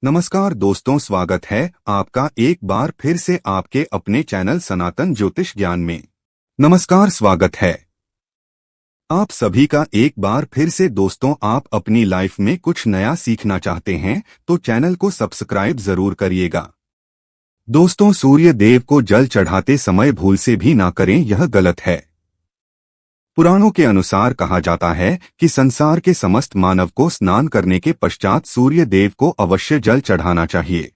नमस्कार दोस्तों, स्वागत है आपका एक बार फिर से आपके अपने चैनल सनातन ज्योतिष ज्ञान में। नमस्कार, स्वागत है आप सभी का एक बार फिर से। दोस्तों, आप अपनी लाइफ में कुछ नया सीखना चाहते हैं तो चैनल को सब्सक्राइब जरूर करिएगा। दोस्तों, सूर्य देव को जल चढ़ाते समय भूल से भी ना करें, यह गलत है। पुराणों के अनुसार कहा जाता है कि संसार के समस्त मानव को स्नान करने के पश्चात सूर्य देव को अवश्य जल चढ़ाना चाहिए।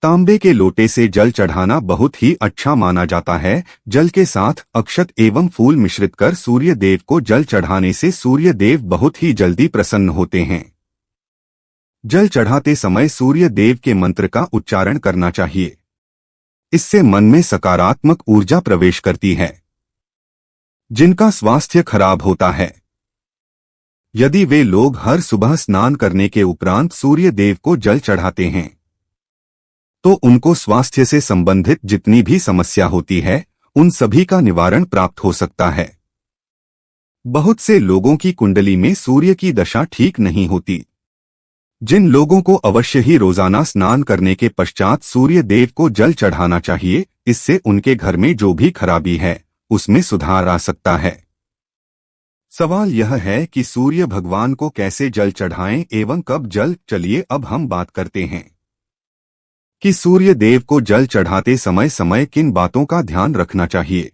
तांबे के लोटे से जल चढ़ाना बहुत ही अच्छा माना जाता है। जल के साथ अक्षत एवं फूल मिश्रित कर सूर्य देव को जल चढ़ाने से सूर्य देव बहुत ही जल्दी प्रसन्न होते हैं। जल चढ़ाते समय सूर्य देव के मंत्र का उच्चारण करना चाहिए। इससे मन में सकारात्मक ऊर्जा प्रवेश करती है। जिनका स्वास्थ्य खराब होता है, यदि वे लोग हर सुबह स्नान करने के उपरांत सूर्य देव को जल चढ़ाते हैं तो उनको स्वास्थ्य से संबंधित जितनी भी समस्या होती है उन सभी का निवारण प्राप्त हो सकता है। बहुत से लोगों की कुंडली में सूर्य की दशा ठीक नहीं होती। जिन लोगों को अवश्य ही रोजाना स्नान करने के पश्चात सूर्य देव को जल चढ़ाना चाहिए, इससे उनके घर में जो भी खराबी है उसमें सुधार आ सकता है। सवाल यह है कि सूर्य भगवान को कैसे जल चढ़ाएं एवं कब जल। चलिए अब हम बात करते हैं कि सूर्य देव को जल चढ़ाते समय समय किन बातों का ध्यान रखना चाहिए।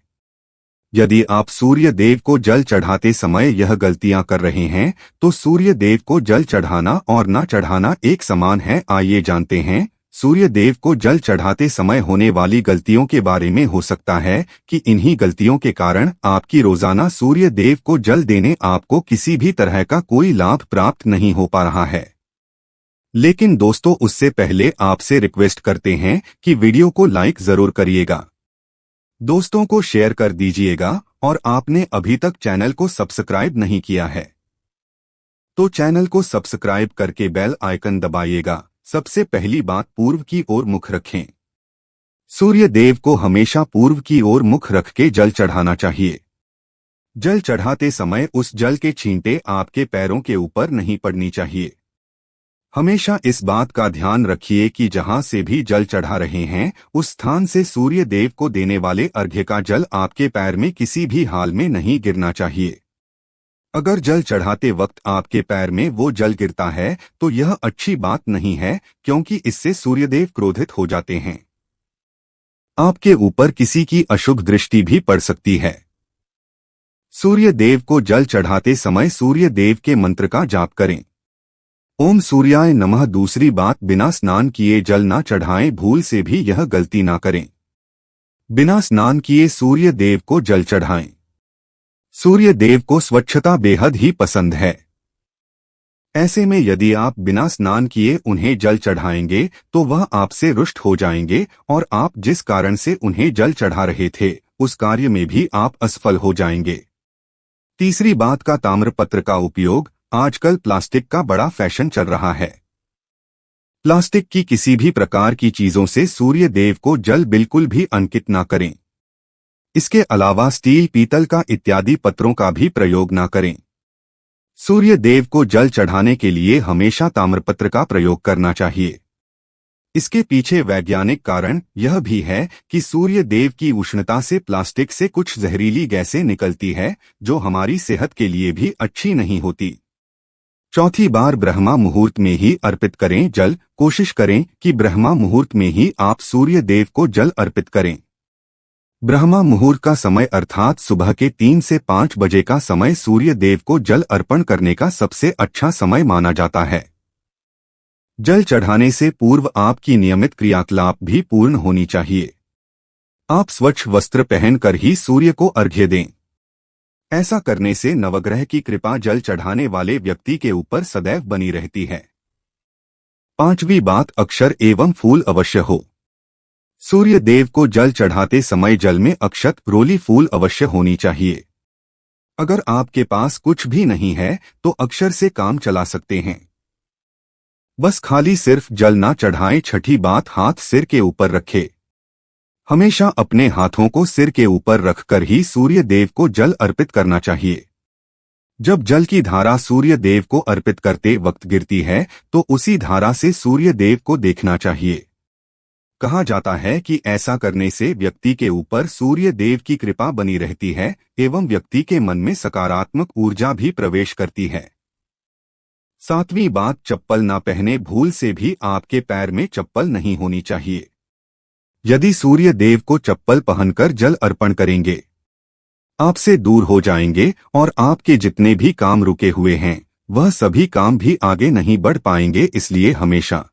यदि आप सूर्य देव को जल चढ़ाते समय यह गलतियां कर रहे हैं तो सूर्य देव को जल चढ़ाना और न चढ़ाना एक समान है। आइए जानते हैं सूर्य देव को जल चढ़ाते समय होने वाली गलतियों के बारे में। हो सकता है कि इन्हीं गलतियों के कारण आपकी रोजाना सूर्य देव को जल देने आपको किसी भी तरह का कोई लाभ प्राप्त नहीं हो पा रहा है। लेकिन दोस्तों, उससे पहले आपसे रिक्वेस्ट करते हैं कि वीडियो को लाइक जरूर करिएगा, दोस्तों को शेयर कर दीजिएगा और आपने अभी तक चैनल को सब्सक्राइब नहीं किया है तो चैनल को सब्सक्राइब करके बेल आइकन दबाइएगा। सबसे पहली बात, पूर्व की ओर मुख रखें। सूर्य देव को हमेशा पूर्व की ओर मुख रख के जल चढ़ाना चाहिए। जल चढ़ाते समय उस जल के छींटे आपके पैरों के ऊपर नहीं पड़नी चाहिए। हमेशा इस बात का ध्यान रखिए कि जहां से भी जल चढ़ा रहे हैं उस स्थान से सूर्य देव को देने वाले अर्घ्य का जल आपके पैर में किसी भी हाल में नहीं गिरना चाहिए। अगर जल चढ़ाते वक्त आपके पैर में वो जल गिरता है तो यह अच्छी बात नहीं है, क्योंकि इससे सूर्यदेव क्रोधित हो जाते हैं। आपके ऊपर किसी की अशुभ दृष्टि भी पड़ सकती है। सूर्य देव को जल चढ़ाते समय सूर्य देव के मंत्र का जाप करें। ओम सूर्याय नमः। दूसरी बात, बिना स्नान किए जल ना चढ़ाएं। भूल से भी यह गलती ना करें। बिना स्नान किए सूर्य देव को जल चढ़ाएं। सूर्य देव को स्वच्छता बेहद ही पसंद है। ऐसे में यदि आप बिना स्नान किए उन्हें जल चढ़ाएंगे तो वह आपसे रुष्ट हो जाएंगे और आप जिस कारण से उन्हें जल चढ़ा रहे थे उस कार्य में भी आप असफल हो जाएंगे। तीसरी बात का, ताम्रपत्र का उपयोग। आजकल प्लास्टिक का बड़ा फैशन चल रहा है। प्लास्टिक की किसी भी प्रकार की चीजों से सूर्य देव को जल बिल्कुल भी अंकित ना करें। इसके अलावा स्टील, पीतल का इत्यादि पत्रों का भी प्रयोग ना करें। सूर्य देव को जल चढ़ाने के लिए हमेशा ताम्रपत्र का प्रयोग करना चाहिए। इसके पीछे वैज्ञानिक कारण यह भी है कि सूर्य देव की उष्णता से प्लास्टिक से कुछ जहरीली गैसें निकलती है जो हमारी सेहत के लिए भी अच्छी नहीं होती। चौथी बार, ब्रह्मा मुहूर्त में ही अर्पित करें जल। कोशिश करें कि ब्रह्मा मुहूर्त में ही आप सूर्य देव को जल अर्पित करें। ब्रह्मा मुहूर्त का समय अर्थात सुबह के 3 से 5 बजे का समय सूर्य देव को जल अर्पण करने का सबसे अच्छा समय माना जाता है। जल चढ़ाने से पूर्व आपकी नियमित क्रियाकलाप भी पूर्ण होनी चाहिए। आप स्वच्छ वस्त्र पहनकर ही सूर्य को अर्घ्य दें। ऐसा करने से नवग्रह की कृपा जल चढ़ाने वाले व्यक्ति के ऊपर सदैव बनी रहती है। पांचवी बात, अक्षर एवं फूल अवश्य हो। सूर्य देव को जल चढ़ाते समय जल में अक्षत, रोली, फूल अवश्य होनी चाहिए। अगर आपके पास कुछ भी नहीं है तो अक्षर से काम चला सकते हैं। बस खाली सिर्फ जल ना चढ़ाएं। छठी बात, हाथ सिर के ऊपर रखें। हमेशा अपने हाथों को सिर के ऊपर रखकर ही सूर्य देव को जल अर्पित करना चाहिए। जब जल की धारा सूर्य देव को अर्पित करते वक्त गिरती है तो उसी धारा से सूर्य देव को देखना चाहिए। कहा जाता है कि ऐसा करने से व्यक्ति के ऊपर सूर्य देव की कृपा बनी रहती है एवं व्यक्ति के मन में सकारात्मक ऊर्जा भी प्रवेश करती है। सातवीं बात, चप्पल न पहने। भूल से भी आपके पैर में चप्पल नहीं होनी चाहिए। यदि सूर्य देव को चप्पल पहनकर जल अर्पण करेंगे, आपसे दूर हो जाएंगे और आपके जितने भी काम रुके हुए हैं वह सभी काम भी आगे नहीं बढ़ पाएंगे। इसलिए हमेशा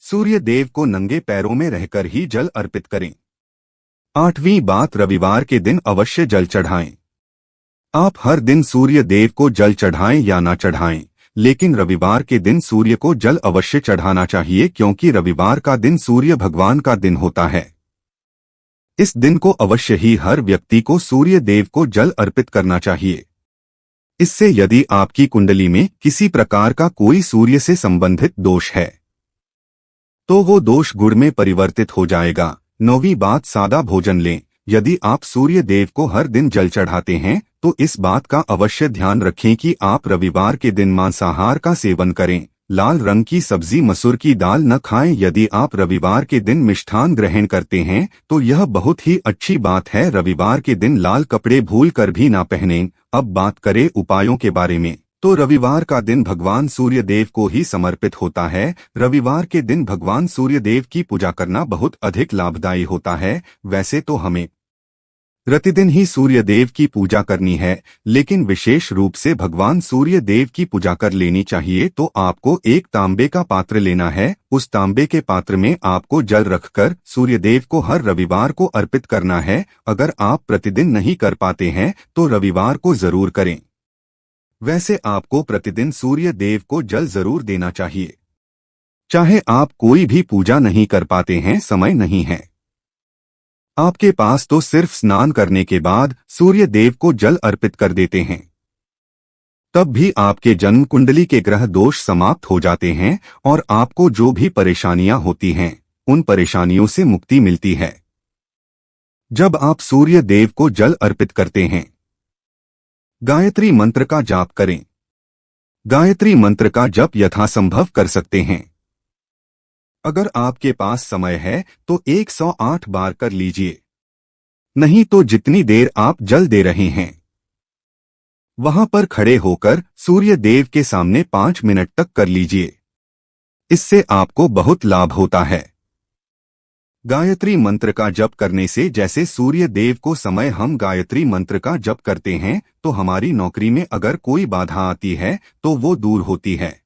सूर्य देव को नंगे पैरों में रहकर ही जल अर्पित करें। आठवीं बात, रविवार के दिन अवश्य जल चढ़ाएं। आप हर दिन सूर्य देव को जल चढ़ाएं या ना चढ़ाएं, लेकिन रविवार के दिन सूर्य को जल अवश्य चढ़ाना चाहिए, क्योंकि रविवार का दिन सूर्य भगवान का दिन होता है। इस दिन को अवश्य ही हर व्यक्ति को सूर्य देव को जल अर्पित करना चाहिए। इससे यदि आपकी कुंडली में किसी प्रकार का कोई सूर्य से संबंधित दोष है तो वो दोष गुण में परिवर्तित हो जाएगा। नौवीं बात, सादा भोजन लें। यदि आप सूर्य देव को हर दिन जल चढ़ाते हैं तो इस बात का अवश्य ध्यान रखें कि आप रविवार के दिन मांसाहार का सेवन करें। लाल रंग की सब्जी, मसूर की दाल न खाएं। यदि आप रविवार के दिन मिष्ठान ग्रहण करते हैं तो यह बहुत ही अच्छी बात है। रविवार के दिन लाल कपड़े भूल कर भी ना पहनें। अब बात करें उपायों के बारे में, तो रविवार का दिन भगवान सूर्य देव को ही समर्पित होता है। रविवार के दिन भगवान सूर्य देव की पूजा करना बहुत अधिक लाभदायी होता है। वैसे तो हमें प्रतिदिन ही सूर्य देव की पूजा करनी है, लेकिन विशेष रूप से भगवान सूर्य देव की पूजा कर लेनी चाहिए तो आपको एक तांबे का पात्र लेना है। उस तांबे के पात्र में आपको जल रखकर सूर्य देव को हर रविवार को अर्पित करना है। अगर आप प्रतिदिन नहीं कर पाते हैं तो रविवार को जरूर करें। वैसे आपको प्रतिदिन सूर्य देव को जल जरूर देना चाहिए, चाहे आप कोई भी पूजा नहीं कर पाते हैं, समय नहीं है आपके पास, तो सिर्फ स्नान करने के बाद सूर्य देव को जल अर्पित कर देते हैं। तब भी आपके जन्म कुंडली के ग्रह दोष समाप्त हो जाते हैं और आपको जो भी परेशानियां होती हैं उन परेशानियों से मुक्ति मिलती है। जब आप सूर्य देव को जल अर्पित करते हैं, गायत्री मंत्र का जाप करें। गायत्री मंत्र का जप यथासंभव कर सकते हैं। अगर आपके पास समय है तो 108 बार कर लीजिए, नहीं तो जितनी देर आप जल दे रहे हैं वहां पर खड़े होकर सूर्य देव के सामने 5 मिनट तक कर लीजिए। इससे आपको बहुत लाभ होता है। गायत्री मंत्र का जप करने से जैसे सूर्य देव को समय हम गायत्री मंत्र का जप करते हैं तो हमारी नौकरी में अगर कोई बाधा आती है तो वो दूर होती है,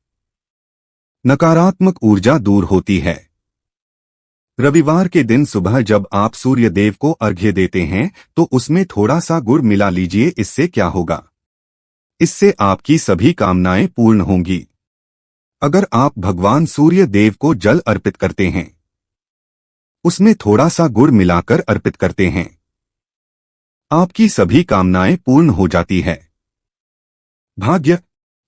नकारात्मक ऊर्जा दूर होती है। रविवार के दिन सुबह जब आप सूर्य देव को अर्घ्य देते हैं तो उसमें थोड़ा सा गुड़ मिला लीजिए। इससे क्या होगा, इससे आपकी सभी कामनाएं पूर्ण होंगी। अगर आप भगवान सूर्य देव को जल अर्पित करते हैं, उसमें थोड़ा सा गुड़ मिलाकर अर्पित करते हैं, आपकी सभी कामनाएं पूर्ण हो जाती है। भाग्य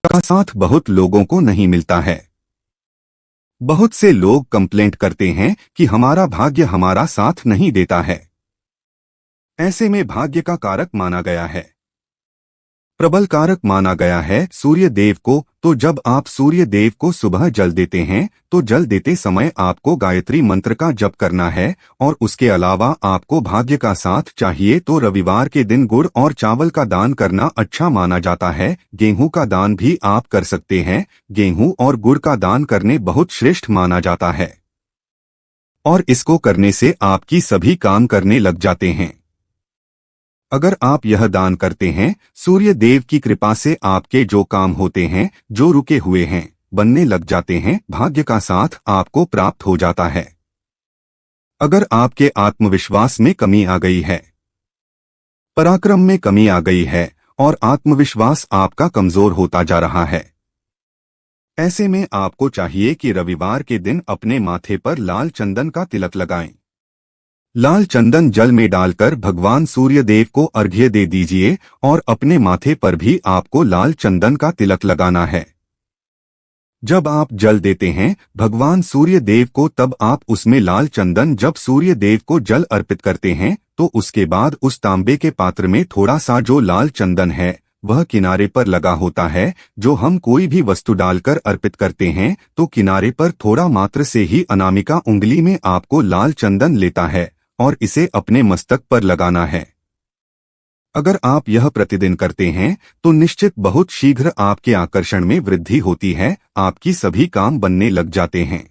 का साथ बहुत लोगों को नहीं मिलता है। बहुत से लोग कंप्लेंट करते हैं कि हमारा भाग्य हमारा साथ नहीं देता है। ऐसे में भाग्य का कारक माना गया है, प्रबल कारक माना गया है सूर्य देव को। तो जब आप सूर्य देव को सुबह जल देते हैं तो जल देते समय आपको गायत्री मंत्र का जप करना है और उसके अलावा आपको भाग्य का साथ चाहिए तो रविवार के दिन गुड़ और चावल का दान करना अच्छा माना जाता है। गेहूं का दान भी आप कर सकते हैं। गेहूं और गुड़ का दान करने बहुत श्रेष्ठ माना जाता है और इसको करने से आपकी सभी काम करने लग जाते हैं। अगर आप यह दान करते हैं, सूर्य देव की कृपा से आपके जो काम होते हैं, जो रुके हुए हैं, बनने लग जाते हैं। भाग्य का साथ आपको प्राप्त हो जाता है। अगर आपके आत्मविश्वास में कमी आ गई है, पराक्रम में कमी आ गई है और आत्मविश्वास आपका कमजोर होता जा रहा है, ऐसे में आपको चाहिए कि रविवार के दिन अपने माथे पर लाल चंदन का तिलक लगाएं। लाल चंदन जल में डालकर भगवान सूर्य देव को अर्घ्य दे दीजिए और अपने माथे पर भी आपको लाल चंदन का तिलक लगाना है। जब आप जल देते हैं भगवान सूर्य देव को, तब आप उसमें लाल चंदन, जब सूर्य देव को जल अर्पित करते हैं तो उसके बाद उस तांबे के पात्र में थोड़ा सा जो लाल चंदन है वह किनारे पर लगा होता है। जो हम कोई भी वस्तु डालकर अर्पित करते हैं तो किनारे पर थोड़ा मात्र से ही अनामिका उंगली में आपको लाल चंदन लेता है और इसे अपने मस्तक पर लगाना है। अगर आप यह प्रतिदिन करते हैं तो निश्चित बहुत शीघ्र आपके आकर्षण में वृद्धि होती है, आपकी सभी काम बनने लग जाते हैं।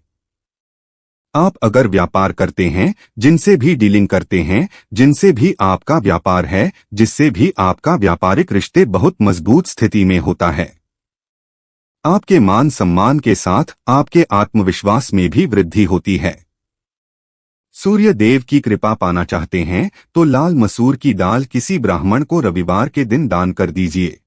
आप अगर व्यापार करते हैं, जिनसे भी डीलिंग करते हैं, जिनसे भी आपका व्यापार है, जिससे भी आपका व्यापारिक रिश्ते बहुत मजबूत स्थिति में होता है, आपके मान सम्मान के साथ आपके आत्मविश्वास में भी वृद्धि होती है। सूर्य देव की कृपा पाना चाहते हैं तो लाल मसूर की दाल किसी ब्राह्मण को रविवार के दिन दान कर दीजिए।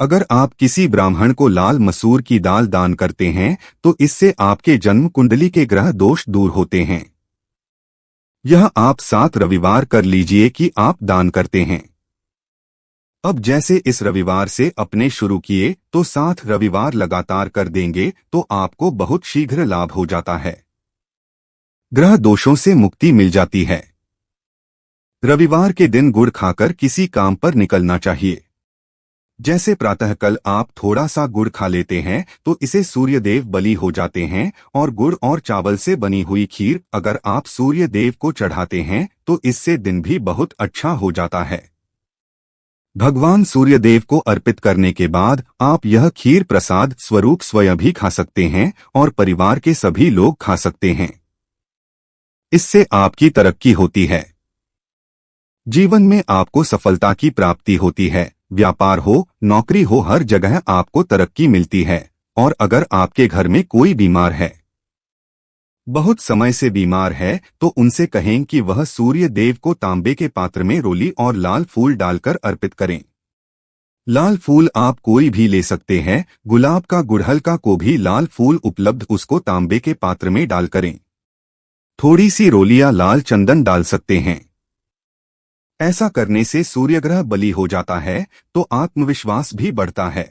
अगर आप किसी ब्राह्मण को लाल मसूर की दाल दान करते हैं तो इससे आपके जन्म कुंडली के ग्रह दोष दूर होते हैं। यह आप 7 रविवार कर लीजिए कि आप दान करते हैं। अब जैसे इस रविवार से अपने शुरू किए तो 7 रविवार लगातार कर देंगे तो आपको बहुत शीघ्र लाभ हो जाता है। ग्रह दोषों से मुक्ति मिल जाती है। रविवार के दिन गुड़ खाकर किसी काम पर निकलना चाहिए। जैसे प्रातःकाल आप थोड़ा सा गुड़ खा लेते हैं तो इसे सूर्य देव बलि हो जाते हैं, और गुड़ और चावल से बनी हुई खीर अगर आप सूर्य देव को चढ़ाते हैं तो इससे दिन भी बहुत अच्छा हो जाता है। भगवान सूर्य देव को अर्पित करने के बाद आप यह खीर प्रसाद स्वरूप स्वयं भी खा सकते हैं और परिवार के सभी लोग खा सकते हैं। इससे आपकी तरक्की होती है। जीवन में आपको सफलता की प्राप्ति होती है। व्यापार हो, नौकरी हो, हर जगह आपको तरक्की मिलती है। और अगर आपके घर में कोई बीमार है, बहुत समय से बीमार है, तो उनसे कहें कि वह सूर्य देव को तांबे के पात्र में रोली और लाल फूल डालकर अर्पित करें। लाल फूल आप कोई भी ले सकते हैं, गुलाब का, गुड़हल का, को भी लाल फूल उपलब्ध, उसको तांबे के पात्र में डाल करें। थोड़ी सी रोली या लाल चंदन डाल सकते हैं। ऐसा करने से सूर्यग्रह बलि हो जाता है तो आत्मविश्वास भी बढ़ता है।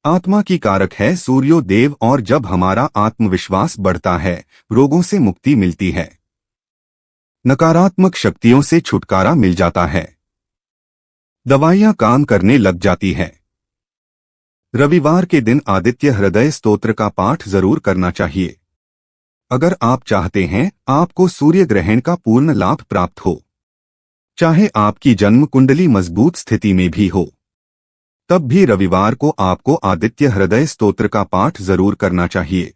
आत्मा की कारक है सूर्यो देव, और जब हमारा आत्मविश्वास बढ़ता है रोगों से मुक्ति मिलती है, नकारात्मक शक्तियों से छुटकारा मिल जाता है, दवाइयां काम करने लग जाती है। रविवार के दिन आदित्य हृदय स्तोत्र का पाठ जरूर करना चाहिए। अगर आप चाहते हैं आपको सूर्य ग्रहण का पूर्ण लाभ प्राप्त हो, चाहे आपकी जन्म कुंडली मजबूत स्थिति में भी हो, तब भी रविवार को आपको आदित्य हृदय स्तोत्र का पाठ जरूर करना चाहिए।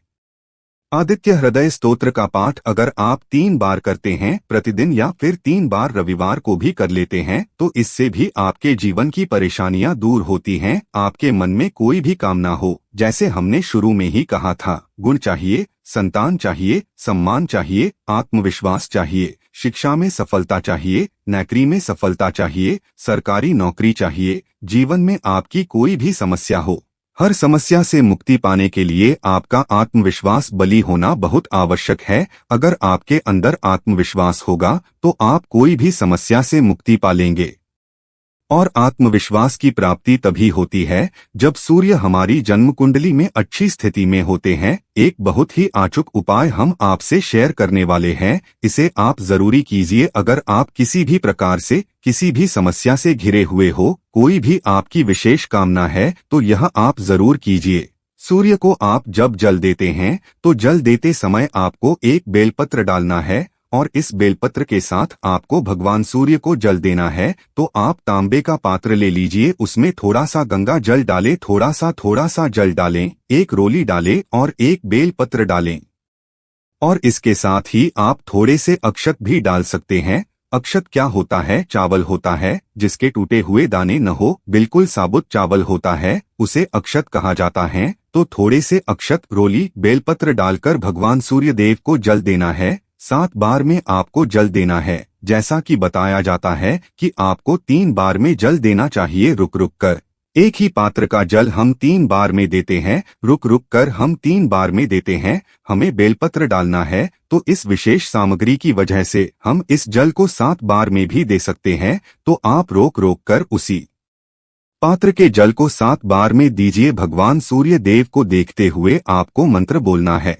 आदित्य हृदय स्तोत्र का पाठ अगर आप 3 बार करते हैं प्रतिदिन, या फिर 3 बार रविवार को भी कर लेते हैं, तो इससे भी आपके जीवन की परेशानियां दूर होती हैं। आपके मन में कोई भी कामना हो, जैसे हमने शुरू में ही कहा था, गुण चाहिए, संतान चाहिए, सम्मान चाहिए, आत्मविश्वास चाहिए, शिक्षा में सफलता चाहिए, नौकरी में सफलता चाहिए, सरकारी नौकरी चाहिए, जीवन में आपकी कोई भी समस्या हो, हर समस्या से मुक्ति पाने के लिए आपका आत्मविश्वास बली होना बहुत आवश्यक है। अगर आपके अंदर आत्मविश्वास होगा तो आप कोई भी समस्या से मुक्ति पा लेंगे। और आत्मविश्वास की प्राप्ति तभी होती है जब सूर्य हमारी जन्म कुंडली में अच्छी स्थिति में होते हैं। एक बहुत ही अचूक उपाय हम आपसे शेयर करने वाले हैं, इसे आप जरूरी कीजिए। अगर आप किसी भी प्रकार से किसी भी समस्या से घिरे हुए हो, कोई भी आपकी विशेष कामना है, तो यह आप जरूर कीजिए। सूर्य को आप जब जल देते हैं तो जल देते समय आपको एक बेलपत्र डालना है, और इस बेलपत्र के साथ आपको भगवान सूर्य को जल देना है। तो आप तांबे का पात्र ले लीजिए, उसमें थोड़ा सा गंगा जल डालें, थोड़ा सा जल डालें, एक रोली डालें और एक बेलपत्र डालें। और इसके साथ ही आप थोड़े से अक्षत भी डाल सकते हैं। अक्षत क्या होता है? चावल होता है जिसके टूटे हुए दाने न हो, बिल्कुल साबुत चावल होता है, उसे अक्षत कहा जाता है। तो थोड़े से अक्षत, रोली, बेलपत्र डालकर भगवान सूर्य देव को जल देना है। 7 बार में आपको जल देना है। जैसा कि बताया जाता है कि आपको 3 बार में जल देना चाहिए, रुक रुक कर। एक ही पात्र का जल हम 3 बार में देते हैं, रुक रुक कर हम 3 बार में देते हैं। हमें बेलपत्र डालना है, तो इस विशेष सामग्री की वजह से हम इस जल को 7 बार में भी दे सकते हैं। तो आप रोक रोक कर उसी पात्र के जल को 7 बार में दीजिए। भगवान सूर्य देव को देखते हुए आपको मंत्र बोलना है,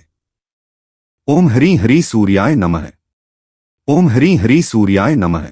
ओम हरि हरि सूर्याय नमः, ओम हरि हरि सूर्याय नमः।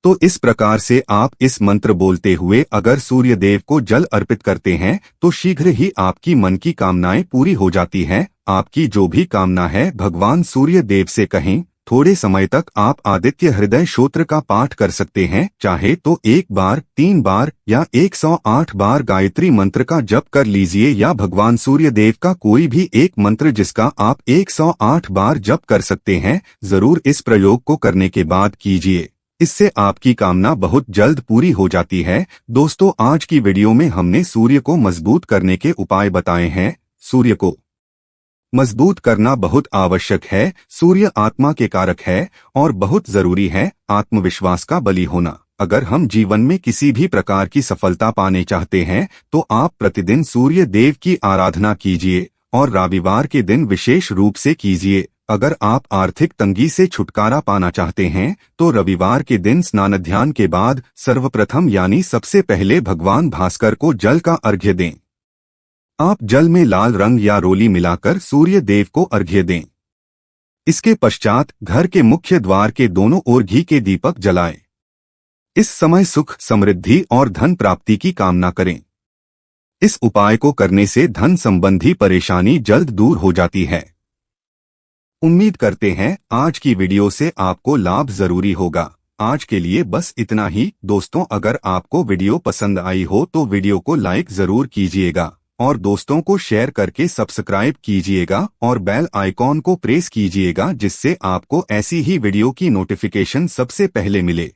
तो इस प्रकार से आप इस मंत्र बोलते हुए अगर सूर्य देव को जल अर्पित करते हैं तो शीघ्र ही आपकी मन की कामनाएं पूरी हो जाती हैं। आपकी जो भी कामना है भगवान सूर्य देव से कहें। थोड़े समय तक आप आदित्य हृदय स्तोत्र का पाठ कर सकते हैं। चाहे तो 1 बार, 3 बार या 108 बार गायत्री मंत्र का जप कर लीजिए या भगवान सूर्य देव का कोई भी एक मंत्र जिसका आप 108 बार जप कर सकते हैं। जरूर इस प्रयोग को करने के बाद कीजिए, इससे आपकी कामना बहुत जल्द पूरी हो जाती है। दोस्तों, आज की वीडियो में हमने सूर्य को मजबूत करने के उपाय बताए हैं। सूर्य को मजबूत करना बहुत आवश्यक है। सूर्य आत्मा के कारक है और बहुत जरूरी है आत्मविश्वास का बली होना। अगर हम जीवन में किसी भी प्रकार की सफलता पाने चाहते हैं तो आप प्रतिदिन सूर्य देव की आराधना कीजिए और रविवार के दिन विशेष रूप से कीजिए। अगर आप आर्थिक तंगी से छुटकारा पाना चाहते हैं तो रविवार के दिन स्नान ध्यान के बाद सर्वप्रथम यानी सबसे पहले भगवान भास्कर को जल का अर्घ्य दें। आप जल में लाल रंग या रोली मिलाकर सूर्य देव को अर्घ्य दें। इसके पश्चात घर के मुख्य द्वार के दोनों ओर घी के दीपक जलाएं। इस समय सुख, समृद्धि और धन प्राप्ति की कामना करें। इस उपाय को करने से धन संबंधी परेशानी जल्द दूर हो जाती है। उम्मीद करते हैं आज की वीडियो से आपको लाभ जरूरी होगा। आज के लिए बस इतना ही। दोस्तों, अगर आपको वीडियो पसंद आई हो तो वीडियो को लाइक जरूर कीजिएगा और दोस्तों को शेयर करके सब्सक्राइब कीजिएगा और बेल आइकॉन को प्रेस कीजिएगा जिससे आपको ऐसी ही वीडियो की नोटिफिकेशन सबसे पहले मिले।